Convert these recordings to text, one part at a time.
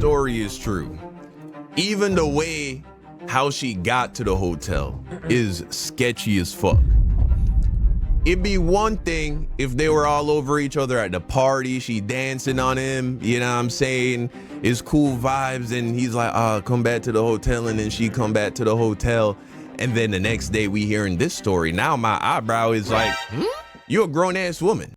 story is true, even the way how she got to the hotel is sketchy as fuck. It'd be one thing if they were all over each other at the party, she dancing on him, you know what I'm saying? It's cool vibes, and he's like, come back to the hotel, and then she come back to the hotel, and then the next day we hearing this story. Now my eyebrow is like, you a grown-ass woman.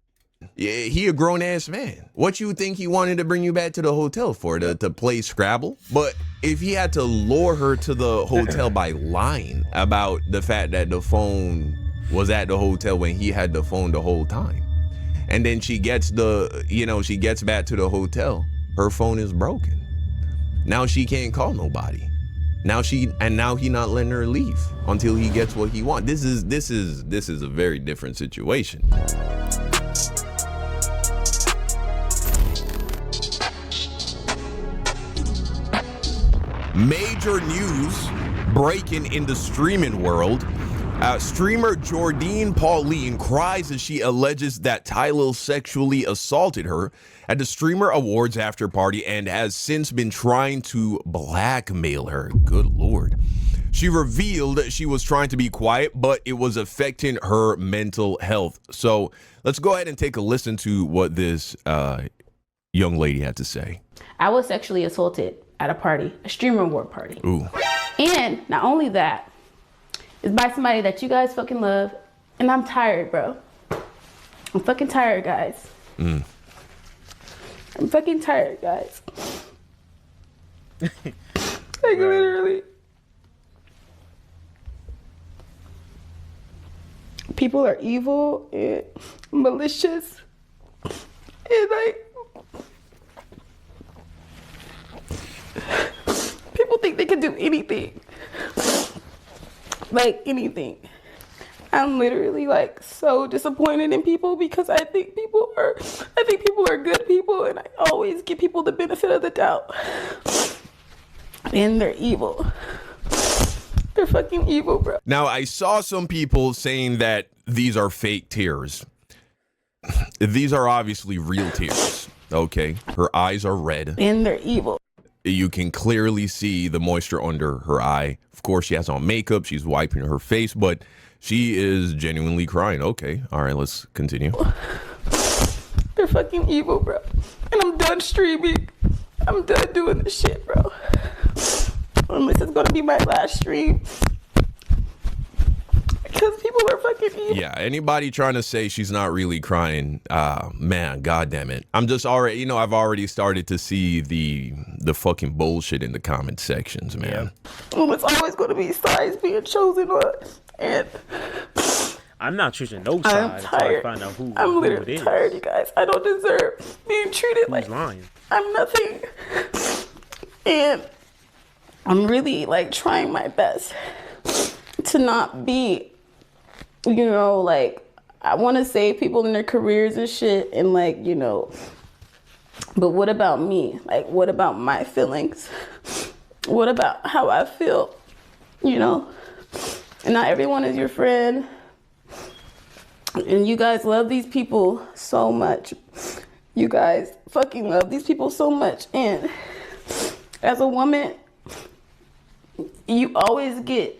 Yeah, he a grown-ass man. What you think he wanted to bring you back to the hotel for, to play Scrabble? But if he had to lure her to the hotel by lying about the fact that the phone was at the hotel when he had the phone the whole time, and then she gets she gets back to the hotel, her phone is broken. Now she can't call nobody. Now he not letting her leave until he gets what he wants. This is a very different situation. Major news breaking in the streaming world. Streamer Jordine Pauline cries as she alleges that Tylil sexually assaulted her at the Streamer Awards after party and has since been trying to blackmail her. Good Lord. She revealed she was trying to be quiet, but it was affecting her mental health. So let's go ahead and take a listen to what this young lady had to say. I was sexually assaulted at a party, a Streamer Award party. Ooh. And not only that, it's by somebody that you guys fucking love. And I'm tired, bro. I'm fucking tired, guys. I'm fucking tired, guys. Like, literally. People are evil and malicious. And like, people think they can do anything. Like anything. I'm literally like so disappointed in people because I think people are good people, and I always give people the benefit of the doubt. And they're evil. They're fucking evil, bro. Now, I saw some people saying that these are fake tears. These are obviously real tears. Okay. Her eyes are red. And they're evil. You can clearly see the moisture under her eye. Of course, she has on makeup. She's wiping her face, but she is genuinely crying. Okay. All right, let's continue. They're fucking evil, bro. And I'm done streaming. I'm done doing this shit, bro. Unless it's gonna be my last stream. Because people are fucking evil. Yeah, anybody trying to say she's not really crying, man, god damn it. I'm just already, I've already started to see the fucking bullshit in the comment sections, man. Well, it's always going to be sides being chosen on. And I'm not choosing no side. I'm tired. I find out I'm who literally it is. tired, you guys. I don't deserve being treated like lying? I'm nothing. And I'm really like trying my best to not be, like, I want to save people in their careers and shit, and like, but what about me? Like, what about my feelings? What about how I feel? And not everyone is your friend. And you guys love these people so much. You guys fucking love these people so much. And as a woman, you always get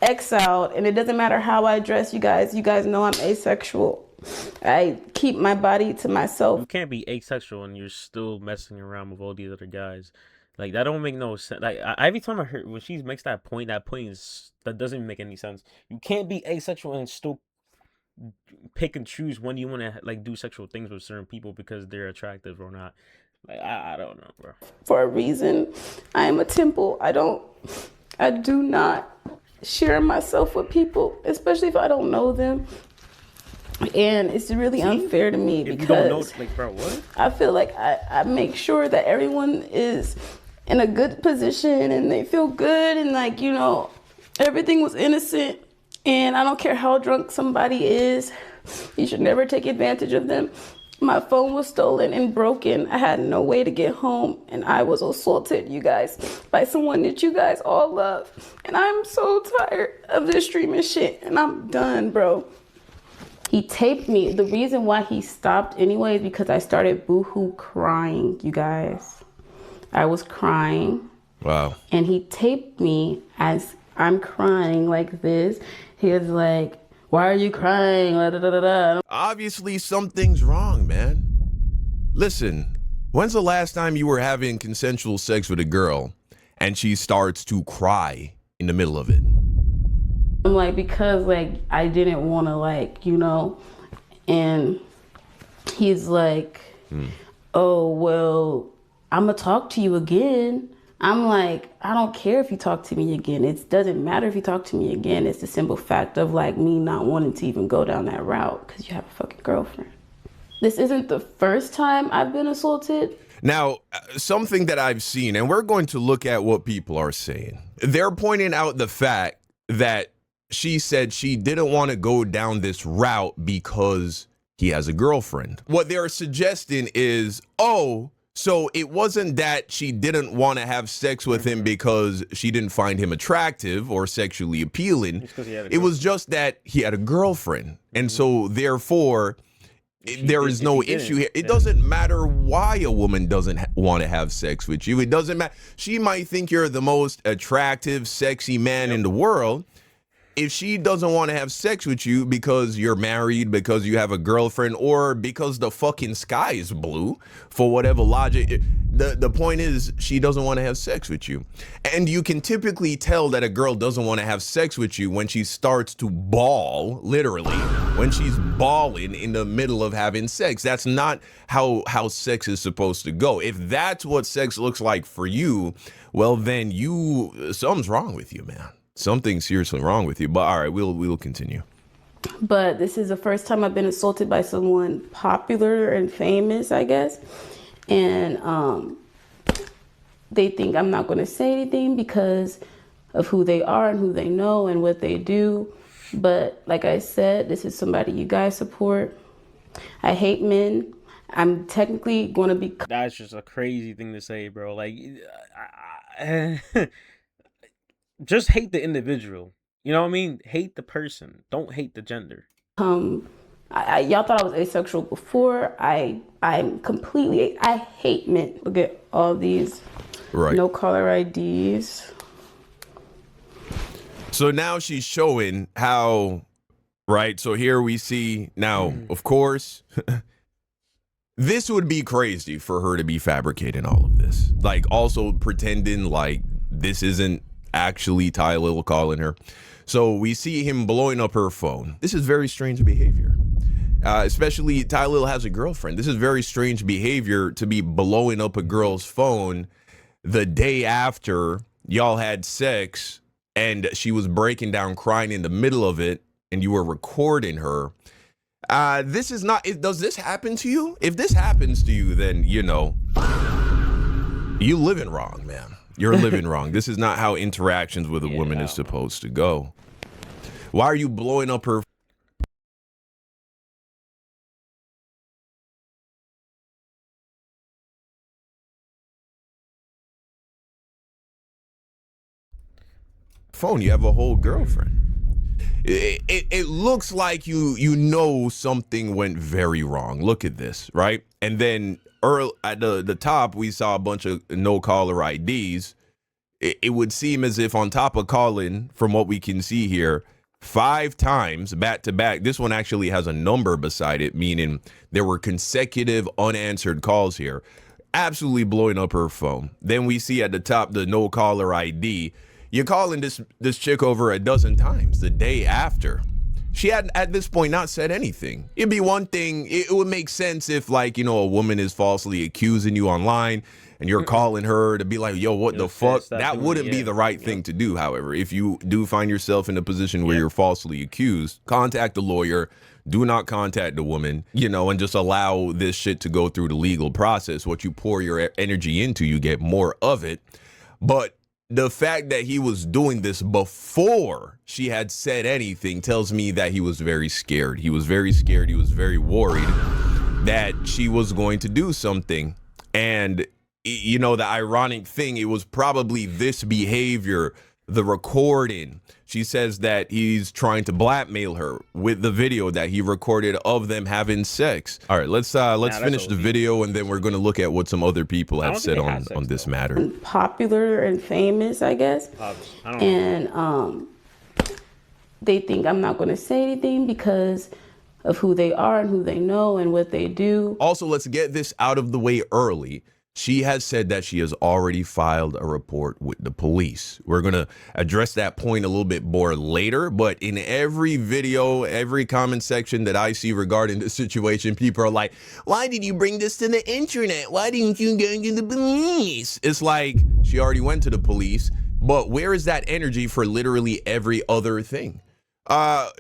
exiled, and it doesn't matter how I dress. You guys know I'm asexual. I keep my body to myself. You can't be asexual and you're still messing around with all these other guys. Like, that don't make no sense. Like, every time I hear when she makes that point that doesn't make any sense. You can't be asexual and still pick and choose when you want to like do sexual things with certain people because they're attractive or not. Like, I don't know, bro. For a reason, I am a temple. I do not share myself with people, especially if I don't know them. And it's really unfair to me because you don't know, like, bro, what? I feel like I make sure that everyone is in a good position and they feel good, and like, everything was innocent, and I don't care how drunk somebody is, you should never take advantage of them. My phone was stolen and broken. I had no way to get home, and I was assaulted, you guys, by someone that you guys all love. And I'm so tired of this streaming shit, and I'm done, bro. He taped me. The reason why he stopped anyway is because I started boohoo crying, you guys. I was crying. Wow. And he taped me as I'm crying like this. He was like, "Why are you crying?" Da, da, da, da. Obviously, something's wrong, man. Listen, when's the last time you were having consensual sex with a girl and she starts to cry in the middle of it? I'm like, because like I didn't want to like, and he's like, "Oh, well, I'm gonna talk to you again." I'm like, I don't care if you talk to me again. It doesn't matter if you talk to me again. It's the simple fact of like me not wanting to even go down that route because you have a fucking girlfriend. This isn't the first time I've been assaulted. Now, something that I've seen, and we're going to look at what people are saying. They're pointing out the fact that she said she didn't want to go down this route because he has a girlfriend. What they're suggesting is, oh, so it wasn't that she didn't want to have sex with him because she didn't find him attractive or sexually appealing. It was just that he had a girlfriend. And so therefore, there is no issue here. It doesn't matter why a woman doesn't want to have sex with you. It doesn't matter. She might think you're the most attractive, sexy man in the world. If she doesn't want to have sex with you because you're married, because you have a girlfriend, or because the fucking sky is blue, for whatever logic, the point is she doesn't want to have sex with you. And you can typically tell that a girl doesn't want to have sex with you when she starts to bawl, literally, when she's bawling in the middle of having sex. That's not how sex is supposed to go. If that's what sex looks like for you, well, then something's wrong with you, man. Something's seriously wrong with you. But all right, we'll continue. But this is the first time I've been assaulted by someone popular and famous, I guess. And they think I'm not going to say anything because of who they are and who they know and what they do. But like I said, this is somebody you guys support. I hate men. I'm technically going to be... That's just a crazy thing to say, bro. Like, just hate the individual. You know what I mean? Hate the person. Don't hate the gender. Y'all thought I was asexual before. I hate men. Look at all these no caller IDs. So now she's showing how, right? So here we see now, of course, this would be crazy for her to be fabricating all of this. Like also pretending like this isn't actually Tylil calling her. So we see him blowing up her phone. This is very strange behavior. Especially Tylil has a girlfriend. This is very strange behavior to be blowing up a girl's phone the day after y'all had sex and she was breaking down crying in the middle of it and you were recording her. This is not, does this happen to you? If this happens to you, then, you living wrong, man. You're living wrong. This is not how interactions with a woman is supposed to go. Why are you blowing up her phone? You have a whole girlfriend. It looks like you know something went very wrong. Look at this, right? And then at the top, we saw a bunch of no caller IDs. It would seem as if on top of calling, from what we can see here, 5 times back to back. This one actually has a number beside it, meaning there were consecutive unanswered calls here. Absolutely blowing up her phone. Then we see at the top the no caller ID. You're calling this chick over a dozen times the day after. She had at this point not said anything. It'd be one thing. It would make sense if like, a woman is falsely accusing you online and you're calling her to be like, yo, what the fuck? That wouldn't be the right thing to do. However, if you do find yourself in a position where you're falsely accused, contact a lawyer. Do not contact the woman, and just allow this shit to go through the legal process. What you pour your energy into, you get more of it. But the fact that he was doing this before she had said anything tells me that he was very scared. He was very scared. He was very worried that she was going to do something. And, the ironic thing, it was probably this behavior the recording. She says that he's trying to blackmail her with the video that he recorded of them having sex. All right, let's finish the video, and then we're going to look at what some other people have said on this matter. Popular and famous, I guess. I don't know. And they think I'm not going to say anything because of who they are and who they know and what they do. Also, let's get this out of the way early. She has said that she has already filed a report with the police. We're going to address that point a little bit more later, but in every video, every comment section that I see regarding this situation, people are like, why did you bring this to the internet? Why didn't you go to the police? It's like, she already went to the police, but where is that energy for literally every other thing?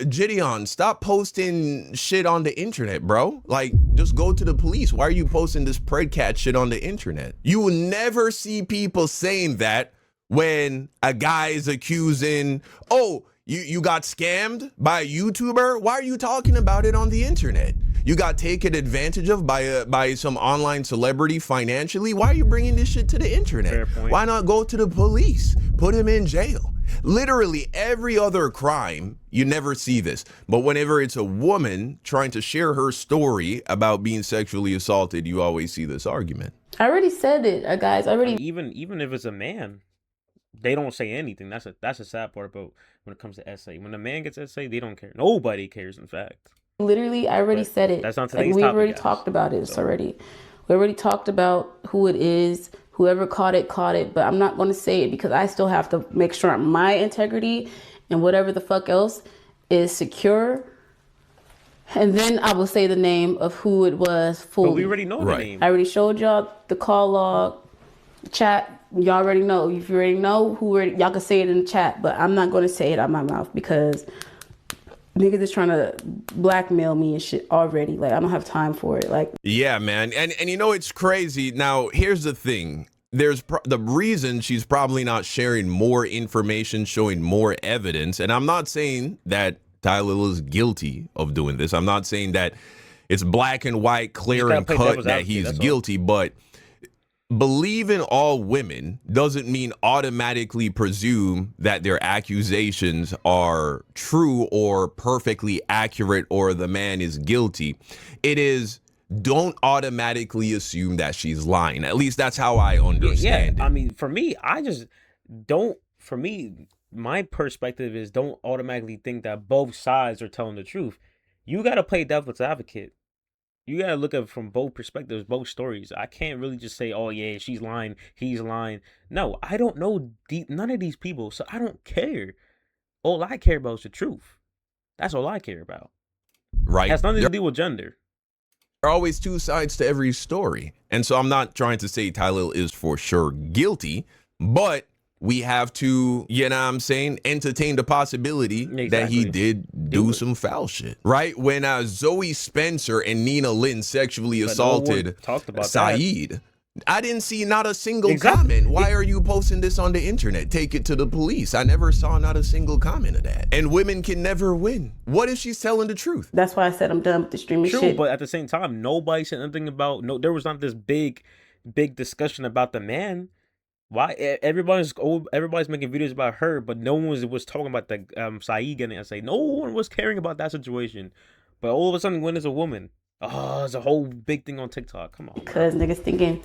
Gideon, stop posting shit on the internet, bro. Like, just go to the police. Why are you posting this predcat shit on the internet? You will never see people saying that when a guy is accusing, oh, you got scammed by a YouTuber. Why are you talking about it on the internet? You got taken advantage of by some online celebrity financially. Why are you bringing this shit to the internet? Fair point. Why not go to the police? Put him in jail. Literally every other crime, you never see this. But whenever it's a woman trying to share her story about being sexually assaulted, you always see this argument. I already said it, guys. Even if it's a man, they don't say anything. That's a sad part about when it comes to essay. When a man gets essay, they don't care. Nobody cares, in fact. Literally, I already said it. That's not today's we've topic, already guys. talked about it already. We already talked about who it is. Whoever caught it, but I'm not going to say it because I still have to make sure my integrity and whatever the fuck else is secure. And then I will say the name of who it was fully. But we already know the name. I already showed y'all the call log, chat. Y'all already know. If you already know y'all can say it in the chat, but I'm not going to say it out my mouth because niggas is trying to blackmail me and shit already. Like, I don't have time for it. Like, yeah, man. And you know, it's crazy. Now, here's the thing. There's the reason she's probably not sharing more information, showing more evidence. And I'm not saying that Tylil is guilty of doing this. I'm not saying that it's black and white, clear and cut that he's guilty, but believing all women doesn't mean automatically presume that their accusations are true or perfectly accurate or the man is guilty. It is, don't automatically assume that she's lying. At least that's how I understand it. I mean, for me, my perspective is don't automatically think that both sides are telling the truth. You got to play devil's advocate. You got to look at it from both perspectives, both stories. I can't really just say, oh, yeah, she's lying, he's lying. No, I don't know none of these people, so I don't care. All I care about is the truth. That's all I care about. Right. It has nothing to do with gender. There are always two sides to every story. And so I'm not trying to say Tylil is for sure guilty, but we have to, you know what I'm saying, entertain the possibility that he did do some foul shit. Right? When Zoe Spencer and Nina Lynn sexually assaulted Saeed, I didn't see not a single comment. Why are you posting this on the internet? Take it to the police. I never saw not a single comment of that. And women can never win. What if she's telling the truth? That's why I said I'm done with the streaming shit. True, but at the same time, nobody said anything about, there was not this big discussion about the man. Why everybody's making videos about her, but no one was talking about the Saeed getting it. Say no one was caring about that situation, but all of a sudden when it's a woman, oh, it's a whole big thing on TikTok. Come on, because niggas thinking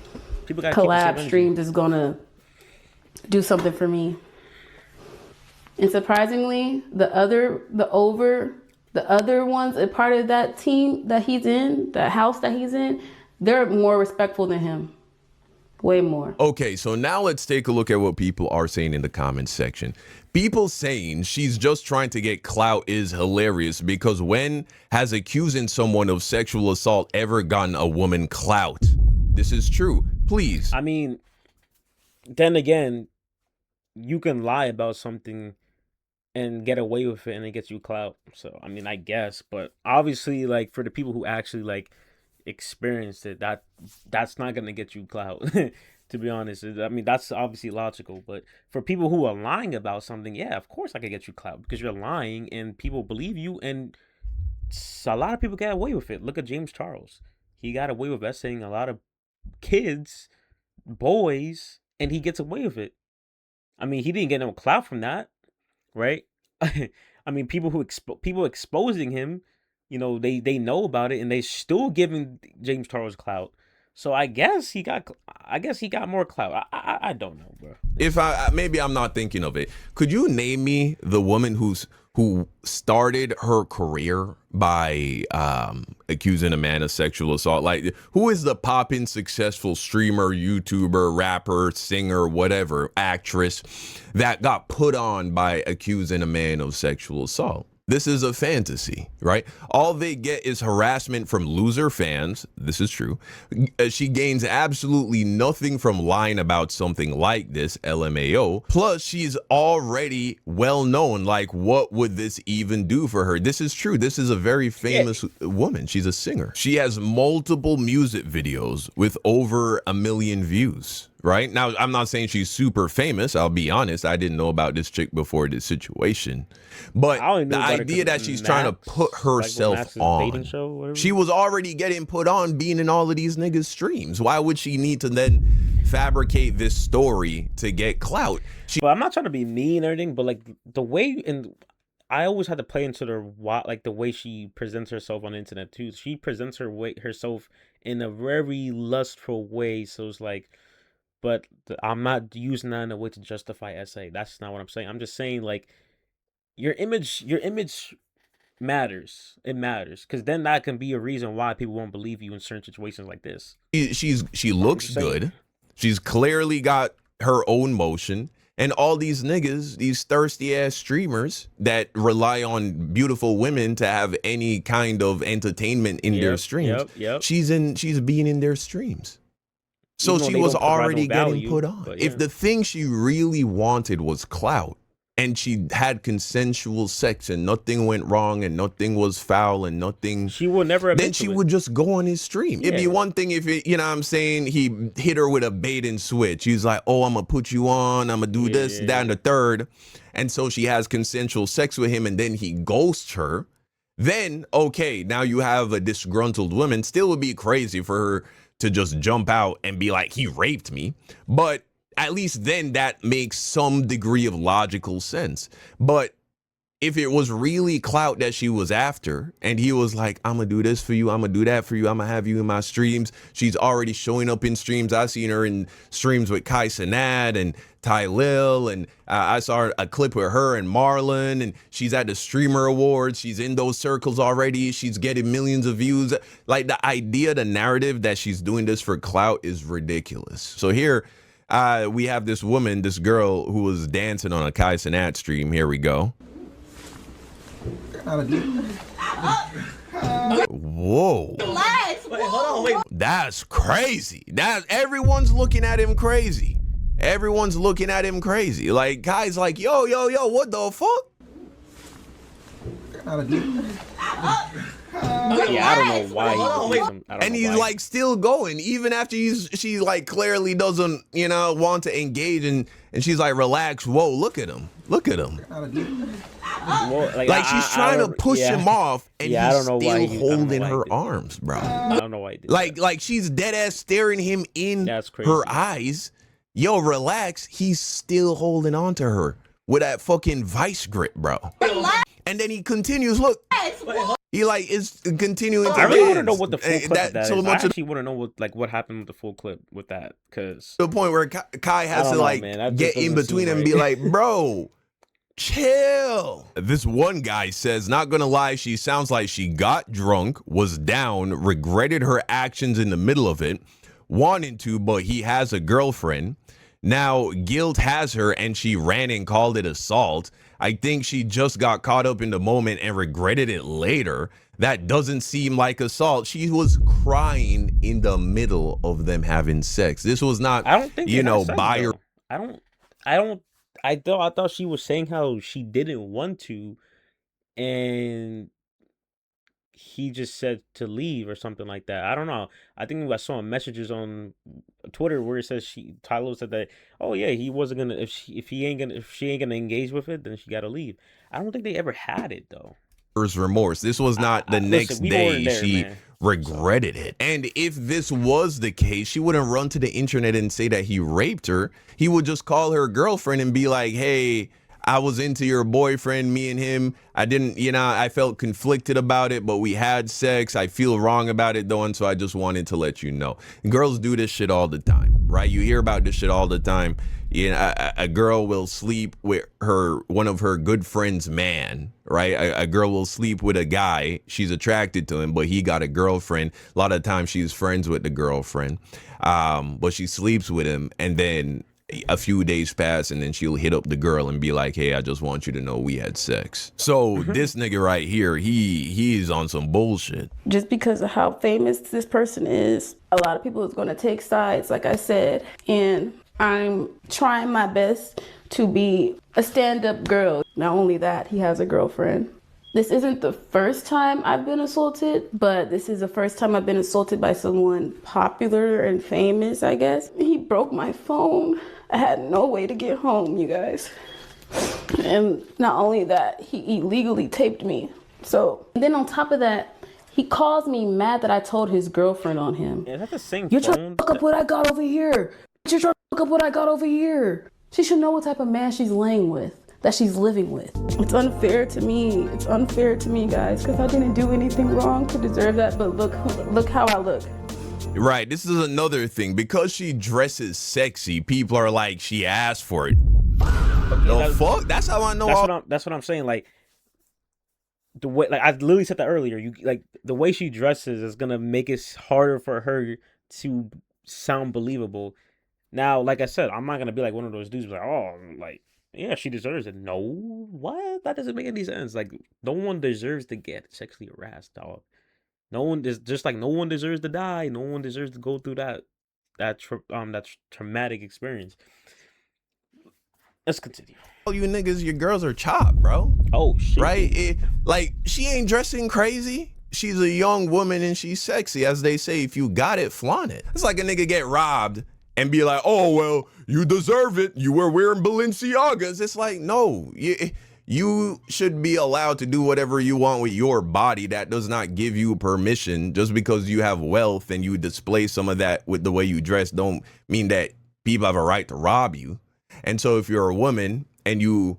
people got collab streams is gonna do something for me. And surprisingly, the other ones, a part of that team that he's in, the house that he's in, they're more respectful than him. Way more. Okay, so now let's take a look at what people are saying in the comments section. People saying she's just trying to get clout is hilarious because when has accusing someone of sexual assault ever gotten a woman clout? This is true. Please. I mean, then again, you can lie about something and get away with it and it gets you clout. So, I mean, I guess, but obviously, like, for the people who actually, like, experienced it, that's not gonna get you clout. To be honest, I mean, that's obviously logical, but for people who are lying about something, yeah, of course I could get you clout because you're lying and people believe you, and a lot of people get away with it. Look at James Charles. He got away with essaying a lot of kids, boys, and he gets away with it. I mean, he didn't get no clout from that, right? I mean, people exposing him, they know about it and they still giving James Charles clout. So I guess he got more clout. I don't know, bro. If maybe I'm not thinking of it. Could you name me the woman who started her career by accusing a man of sexual assault? Like, who is the poppin' successful streamer, YouTuber, rapper, singer, whatever, actress that got put on by accusing a man of sexual assault? This is a fantasy, right? All they get is harassment from loser fans. This is true. She gains absolutely nothing from lying about something like this, LMAO. Plus, she's already well known. Like, what would this even do for her? This is true. This is a very famous woman. She's a singer. She has multiple music videos with over 1 million views. Right now, I'm not saying she's super famous. I'll be honest. I didn't know about this chick before this situation, but the idea that she's trying to put herself on, she was already getting put on being in all of these niggas' streams. Why would she need to then fabricate this story to get clout? But I'm not trying to be mean or anything, but like the way I always had to play into the way she presents herself on the internet too. She presents herself in a very lustful way. So it's like. But I'm not using that in a way to justify SA. That's not what I'm saying. I'm just saying like your image matters. It matters because then that can be a reason why people won't believe you in certain situations like this. She looks good. She's clearly got her own motion. And all these niggas, these thirsty ass streamers that rely on beautiful women to have any kind of entertainment in their streams. She's being in their streams. So she was already getting put on. If the thing she really wanted was clout and she had consensual sex and nothing went wrong and nothing was foul and nothing, she would never admit then she would just go on his stream. It'd be one thing if you know what I'm saying, he hit her with a bait and switch. He's like, oh, I'm gonna put you on, I'm gonna do this, that, and the third. And so she has consensual sex with him and then he ghosts her. Then, okay, now you have a disgruntled woman. Still would be crazy for her to just jump out and be like, he raped me. But at least then that makes some degree of logical sense. But if it was really clout that she was after and he was like, I'm gonna do this for you, I'm gonna do that for you, I'm gonna have you in my streams. She's already showing up in streams. I've seen her in streams with Kai Cenat and Tylil, and I saw a clip with her and Marlon, and she's at the Streamer Awards. She's in those circles already. She's getting millions of views. Like, the idea, the narrative that she's doing this for clout is ridiculous. So here we have this woman, this girl who was dancing on a Kai Cenat stream. Here we go. Whoa. That's crazy. Everyone's looking at him crazy. Everyone's looking at him crazy. Like, Kai's like, yo, what the fuck? Yeah, I don't know why. And he's like still going, even after she like clearly doesn't, want to engage, and she's like, relax. Whoa, look at him. Look at him. Well, like she's trying to push him off, and he's still holding her arms, bro. I don't know why he did like she's dead ass staring him in her eyes. Yo, relax. He's still holding on to her with that fucking vice grip, bro. And then he continues. Look, he like is continuing to. I really want to know what the full clip of that is. I actually want to know what happened with the full clip with that, because the point where Kai has to get in between and be like, bro, chill. This one guy says, not gonna lie, she sounds like she got drunk, was down, regretted her actions in the middle of it, wanted to, but he has a girlfriend. Now guilt has her and she ran and called it assault. I think she just got caught up in the moment and regretted it later. That doesn't seem like assault. She was crying in the middle of them having sex. This was not, I don't think by her. I thought she was saying how she didn't want to, and he just said to leave or something like that. I don't know. I think I saw messages on Twitter where it says Tylil said that, oh yeah, he wasn't gonna, if she ain't gonna engage with it, then she gotta leave. I don't think they ever had it though. remorse. This was not the next listen, we day weren't there, she man. regretted it. And if this was the case, she wouldn't run to the internet and say that he raped her. He would just call her girlfriend and be like, hey, I was into your boyfriend, me and him. I didn't, I felt conflicted about it, but we had sex. I feel wrong about it though, and so I just wanted to let you know. And girls do this shit all the time, right? You hear about this shit all the time. A girl will sleep with one of her good friend's man, right? A girl will sleep with a guy. She's attracted to him, but he got a girlfriend. A lot of times she's friends with the girlfriend, but she sleeps with him, and then a few days pass and then she'll hit up the girl and be like, hey, I just want you to know we had sex. So this nigga right here, he's on some bullshit. Just because of how famous this person is, a lot of people is going to take sides, like I said, and I'm trying my best to be a stand-up girl. Not only that, he has a girlfriend. This isn't the first time I've been assaulted, but this is the first time I've been assaulted by someone popular and famous, I guess. He broke my phone. I had no way to get home, you guys. And not only that, he illegally taped me. So, and then on top of that, he calls me mad that I told his girlfriend on him. Yeah, that's the same You're phone. trying to fuck up what I got over here. You're trying to fuck up what I got over here. She should know what type of man she's laying with, that she's living with. It's unfair to me. It's unfair to me, guys, because I didn't do anything wrong to deserve that, but look how I look. Right, this is another thing. Because she dresses sexy, people are like, she asked for it. No fuck. That's how I know. That's what I'm saying. Like the way, like I literally said that earlier. You like the way she dresses is gonna make it harder for her to sound believable. Now, like I said, I'm not gonna be like one of those dudes like, oh, like yeah, she deserves it. No, what? That doesn't make any sense. Like no one deserves to get sexually harassed, dog. No one is just like no one deserves to die. No one deserves to go through that traumatic experience. Let's continue. Oh, you niggas, your girls are chopped, bro. Oh shit! Right? Like she ain't dressing crazy. She's a young woman and she's sexy, as they say. If you got it, flaunt it. It's like a nigga get robbed and be like, oh well, you deserve it. You were wearing Balenciagas. It's like, no, you should be allowed to do whatever you want with your body. That does not give you permission. Just because you have wealth and you display some of that with the way you dress don't mean that people have a right to rob you. And so if you're a woman and you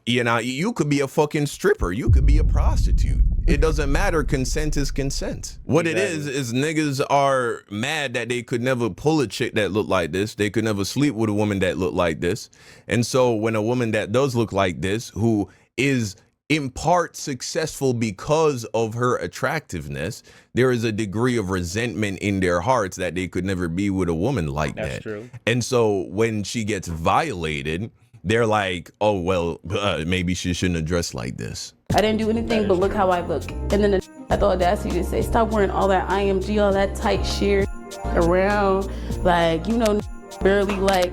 could be a fucking stripper, you could be a prostitute. It doesn't matter. Consent is consent. What exactly. It is niggas are mad that they could never pull a chick that looked like this. They could never sleep with a woman that looked like this. And so when a woman that does look like this, who is in part successful because of her attractiveness, there is a degree of resentment in their hearts that they could never be with a woman like that. That's true. And so when she gets violated, they're like, oh, well, maybe she shouldn't have dressed like this. I didn't do anything but look how I look. And then I had the audacity to say, stop wearing all that IMG, all that tight sheer around. Like, barely like,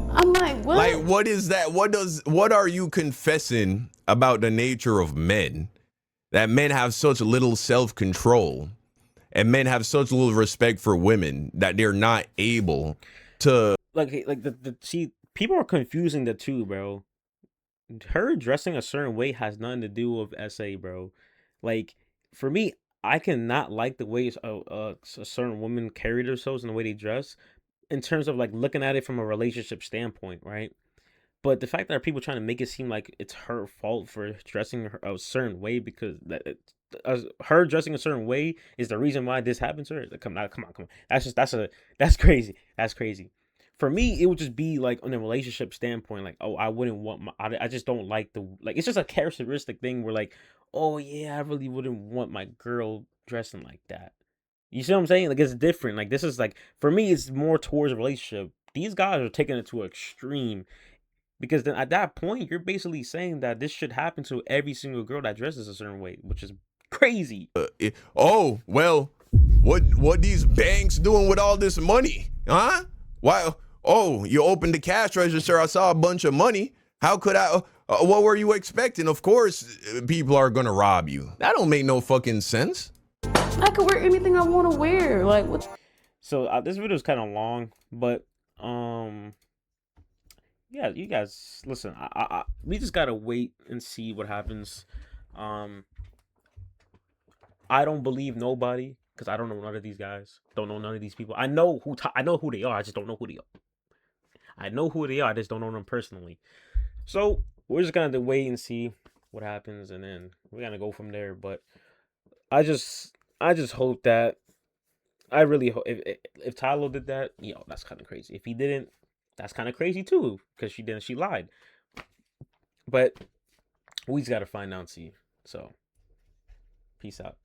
I'm like, what? Like, what is that? What are you confessing about the nature of men? That men have such little self-control and men have such little respect for women that they're not able to. See, people are confusing the two, bro. Her dressing a certain way has nothing to do with SA, bro. Like, for me, I cannot like the way a certain women carry themselves and the way they dress in terms of, like, looking at it from a relationship standpoint, right? But the fact that people trying to make it seem like it's her fault for dressing a certain way because her dressing a certain way is the reason why this happens to her. Come on. That's crazy. That's crazy. For me, it would just be like on a relationship standpoint, like, oh, I wouldn't want I just don't like it's just a characteristic thing where like, oh yeah, I really wouldn't want my girl dressing like that. You see what I'm saying? Like, it's different. Like, this is like, for me, it's more towards a relationship. These guys are taking it to an extreme because then at that point, you're basically saying that this should happen to every single girl that dresses a certain way, which is crazy. Oh, well, what these banks doing with all this money? Huh? Why? Oh, you opened the cash register. I saw a bunch of money. How could I? What were you expecting? Of course, people are going to rob you. That don't make no fucking sense. I could wear anything I want to wear. Like, what? So this video is kind of long, but yeah, you guys listen. We just gotta wait and see what happens. I don't believe nobody because I don't know none of these guys. Don't know none of these people. I know who they are. I just don't know who they are. I know who they are. I just don't know them personally. So we're just gonna wait and see what happens, and then we're gonna go from there. But I just hope that I really hope if Tyler did that, that's kind of crazy. If he didn't, that's kind of crazy too, because she didn't. She lied. But we just gotta find out and see. So, peace out.